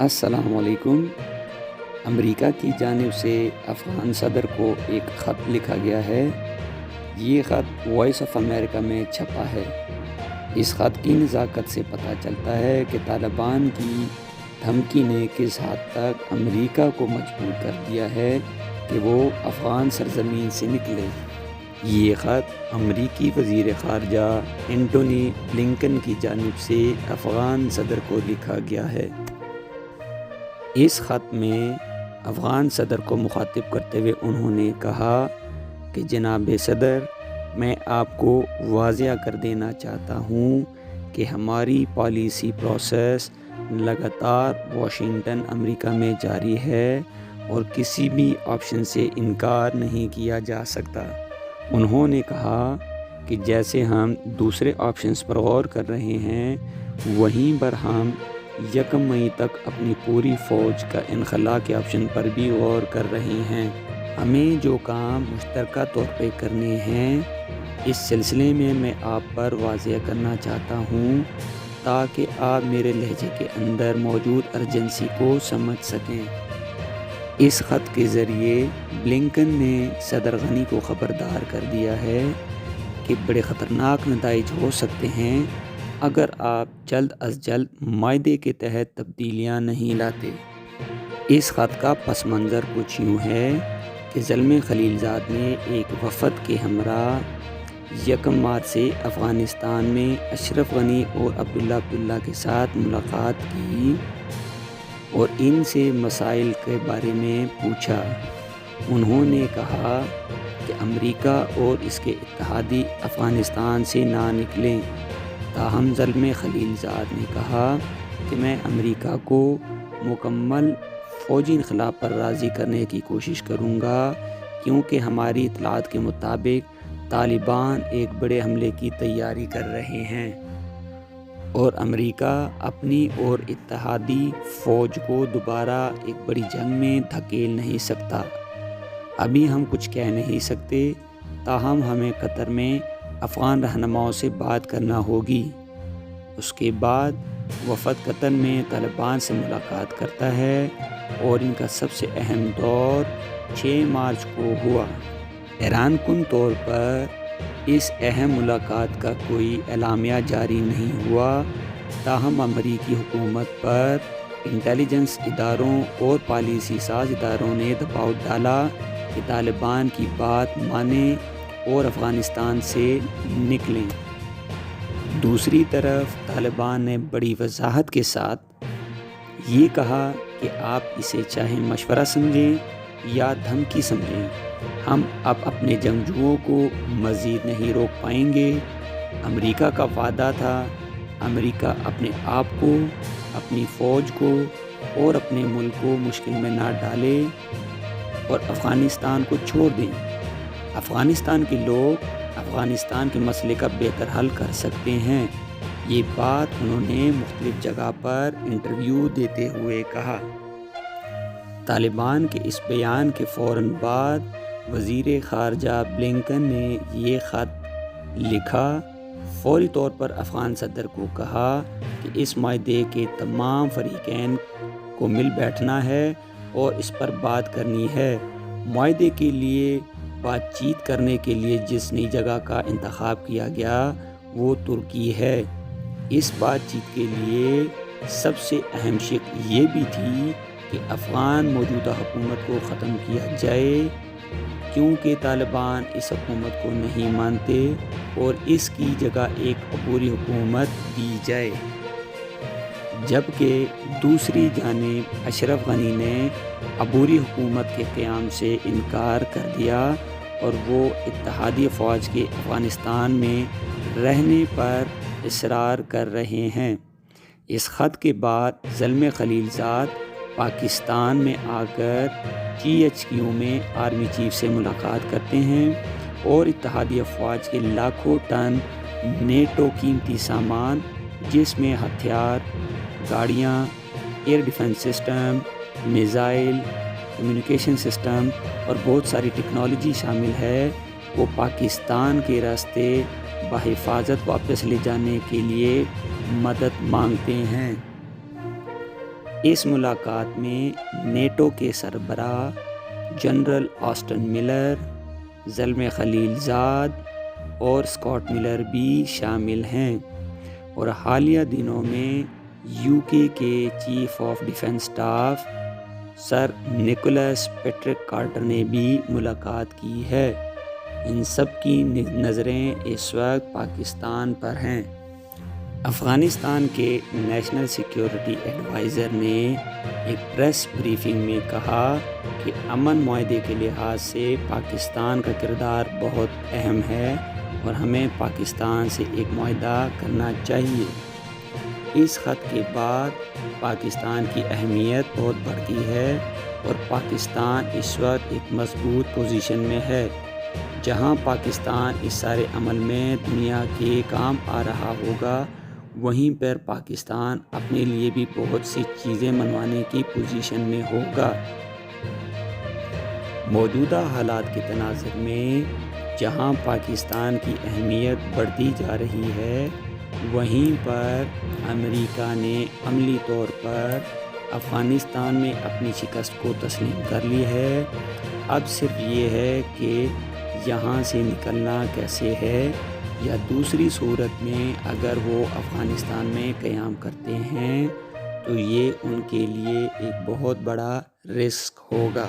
السلام علیکم۔ امریکہ کی جانب سے افغان صدر کو ایک خط لکھا گیا ہے۔ یہ خط وائس آف امریکہ میں چھپا ہے۔ اس خط کی نزاکت سے پتہ چلتا ہے کہ طالبان کی دھمکی نے کس حد تک امریکہ کو مجبور کر دیا ہے کہ وہ افغان سرزمین سے نکلے۔ یہ خط امریکی وزیر خارجہ اینٹونی بلنکن کی جانب سے افغان صدر کو لکھا گیا ہے۔ اس خط میں افغان صدر کو مخاطب کرتے ہوئے انہوں نے کہا کہ جناب صدر، میں آپ کو واضح کر دینا چاہتا ہوں کہ ہماری پالیسی پروسیس لگاتار واشنگٹن امریکہ میں جاری ہے اور کسی بھی آپشن سے انکار نہیں کیا جا سکتا۔ انہوں نے کہا کہ جیسے ہم دوسرے آپشنز پر غور کر رہے ہیں، وہیں پر ہم 1 مئی تک اپنی پوری فوج کا انخلاء کے آپشن پر بھی غور کر رہے ہیں۔ ہمیں جو کام مشترکہ طور پہ کرنے ہیں، اس سلسلے میں آپ پر واضح کرنا چاہتا ہوں تاکہ آپ میرے لہجے کے اندر موجود ارجنسی کو سمجھ سکیں۔ اس خط کے ذریعے بلنکن نے صدر غنی کو خبردار کر دیا ہے کہ بڑے خطرناک نتائج ہو سکتے ہیں اگر آپ جلد از جلد معاہدے کے تحت تبدیلیاں نہیں لاتے۔ اس خط کا پس منظر کچھ یوں ہے کہ زلمے خلیل زاد نے ایک وفد کے ہمراہ 1 مارچ سے افغانستان میں اشرف غنی اور عبداللہ کے ساتھ ملاقات کی اور ان سے مسائل کے بارے میں پوچھا۔ انہوں نے کہا کہ امریکہ اور اس کے اتحادی افغانستان سے نہ نکلیں، تاہم زلمے خلیل زاد نے کہا کہ میں امریکہ کو مکمل فوجی انخلاء پر راضی کرنے کی کوشش کروں گا، کیونکہ ہماری اطلاعات کے مطابق طالبان ایک بڑے حملے کی تیاری کر رہے ہیں اور امریکہ اپنی اور اتحادی فوج کو دوبارہ ایک بڑی جنگ میں دھکیل نہیں سکتا۔ ابھی ہم کچھ کہہ نہیں سکتے، تاہم ہمیں قطر میں افغان رہنماؤں سے بات کرنا ہوگی۔ اس کے بعد وفد قطر میں طالبان سے ملاقات کرتا ہے اور ان کا سب سے اہم دور 6 مارچ کو ہوا۔ حیران کن طور پر اس اہم ملاقات کا کوئی اعلامیہ جاری نہیں ہوا، تاہم امریکی حکومت پر انٹیلیجنس اداروں اور پالیسی ساز اداروں نے دباؤ ڈالا کہ طالبان کی بات مانیں اور افغانستان سے نکلیں۔ دوسری طرف طالبان نے بڑی وضاحت کے ساتھ یہ کہا کہ آپ اسے چاہے مشورہ سمجھیں یا دھمکی سمجھیں، ہم اب اپنے جنگجوؤں کو مزید نہیں روک پائیں گے۔ امریکہ کا وعدہ تھا امریکہ اپنے آپ کو، اپنی فوج کو اور اپنے ملک کو مشکل میں نہ ڈالے اور افغانستان کو چھوڑ دیں۔ افغانستان کے لوگ افغانستان کے مسئلے کا بہتر حل کر سکتے ہیں۔ یہ بات انہوں نے مختلف جگہ پر انٹرویو دیتے ہوئے کہا۔ طالبان کے اس بیان کے فوراً بعد وزیر خارجہ بلنکن نے یہ خط لکھا۔ فوری طور پر افغان صدر کو کہا کہ اس معاہدے کے تمام فریقین کو مل بیٹھنا ہے اور اس پر بات کرنی ہے۔ معاہدے کے لیے بات چیت کرنے کے لیے جس نئی جگہ کا انتخاب کیا گیا وہ ترکی ہے۔ اس بات چیت کے لیے سب سے اہم شق یہ بھی تھی کہ افغان موجودہ حکومت کو ختم کیا جائے، کیونکہ طالبان اس حکومت کو نہیں مانتے اور اس کی جگہ ایک عبوری حکومت دی جائے۔ جبکہ دوسری جانب اشرف غنی نے عبوری حکومت کے قیام سے انکار کر دیا اور وہ اتحادی فوج کے افغانستان میں رہنے پر اصرار کر رہے ہیں۔ اس خط کے بعد زلمے خلیل زاد پاکستان میں آ کر GHQ میں آرمی چیف سے ملاقات کرتے ہیں اور اتحادی افواج کے لاکھوں ٹن نیٹو قیمتی سامان، جس میں ہتھیار، گاڑیاں، air defence system, missile, communication system اور بہت ساری ٹیکنالوجی شامل ہے، وہ پاکستان کے راستے بحفاظت واپس لے جانے کے لیے مدد مانگتے ہیں۔ اس ملاقات میں نیٹو کے سربراہ جنرل آسٹن ملر، زلمے خلیل زاد اور اسکاٹ ملر بھی شامل ہیں، اور حالیہ دنوں میں UK کے chief of defence staff sir Nicholas Patrick Carter نے بھی ملاقات کی ہے۔ ان سب کی نظریں اس وقت پاکستان پر ہیں۔ افغانستان کے نیشنل سیکیورٹی ایڈوائزر نے ایک پریس بریفنگ میں کہا کہ امن معاہدے کے لحاظ سے پاکستان کا کردار بہت اہم ہے اور ہمیں پاکستان سے ایک معاہدہ کرنا چاہیے۔ اس خط کے بعد پاکستان کی اہمیت بہت بڑھتی ہے اور پاکستان اس وقت ایک مضبوط پوزیشن میں ہے۔ جہاں پاکستان اس سارے عمل میں دنیا کے کام آ رہا ہوگا، وہیں پر پاکستان اپنے لیے بھی بہت سی چیزیں منوانے کی پوزیشن میں ہوگا۔ موجودہ حالات کے تناظر میں جہاں پاکستان کی اہمیت بڑھتی جا رہی ہے، وہیں پر امریکہ نے عملی طور پر افغانستان میں اپنی شکست کو تسلیم کر لی ہے۔ اب صرف یہ ہے کہ یہاں سے نکلنا کیسے ہے، یا دوسری صورت میں اگر وہ افغانستان میں قیام کرتے ہیں تو یہ ان کے لیے ایک بہت بڑا رسک ہوگا۔